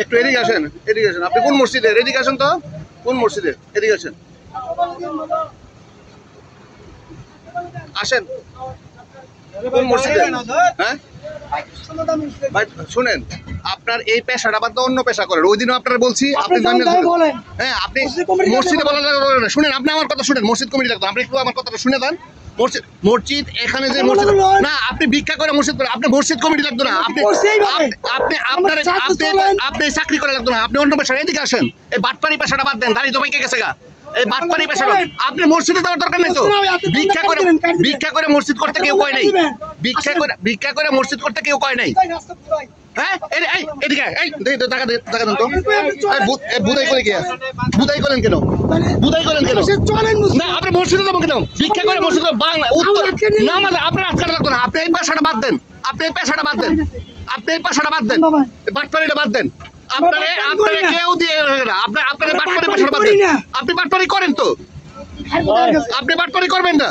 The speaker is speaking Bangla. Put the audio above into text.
একটু এদিকে আসেন, এদিকে আসেন। আপনি কোন মসজিদের? এদিকে আসেন তো। কোন মসজিদের? এদিকে আসেন, আসেন। কোন মসজিদে? হ্যাঁ ভাই শুনেন, আপনার এই পেশাটা বাদ অন্য পেশা করেন। ওই দিনও আপনারা বলছি, আপনি হ্যাঁ আপনি মসজিদে বলার, শুনেন আপনি আমার কথা শুনেন। মসজিদ কমিটি লাগতো, আপনি একটু আমার কথাটা শুনে দেন। মসজিদ এখানে যে মসজিদ না, আপনি ভিক্ষা করে মসজিদ করে, আপনি মসজিদ কমিটি লাগতো না। আপনি আপনি আপনার আপনি চাকরি করে লাগতো না, আপনি অন্য পেশা। এদিকে আসেন, এই বাটপারি পেশাটা বাদ দেন। দাঁড়িয়ে তো বাইকে গেছে গা, এই বাটপারি পেশাটা আপনি মসজিদে যাওয়ার দরকার নেই তো। ভিক্ষা করে মসজিদ করতে কেউ কয় নাই। ভিক্ষা করে মসজিদ করতে কেউ কয় নাই। হ্যাঁ এদিকে টাকা দেন তো। বুধাই করে কি বুধাই করেন কেন? বুধাই করেন কেন? না আপনি মসজিদে যাবো কেন? ভিক্ষা করে মসজিদে বাংলা উত্তর না, মানে আপনার আজকাল লাগতো না। আপনি এই পেশাটা বাদ দেন, আপনি এই পেশাটা বাদ দেন, আপনি এই পেশাটা বাদ দেন, বাটপারিটা বাদ দেন। আপনারে কেউ দিয়ে আপনার বাটপারি পেশাটা বাদ দেন। আপনি বাটপারি করেন তো, আপনি বাটপারি করবেন না।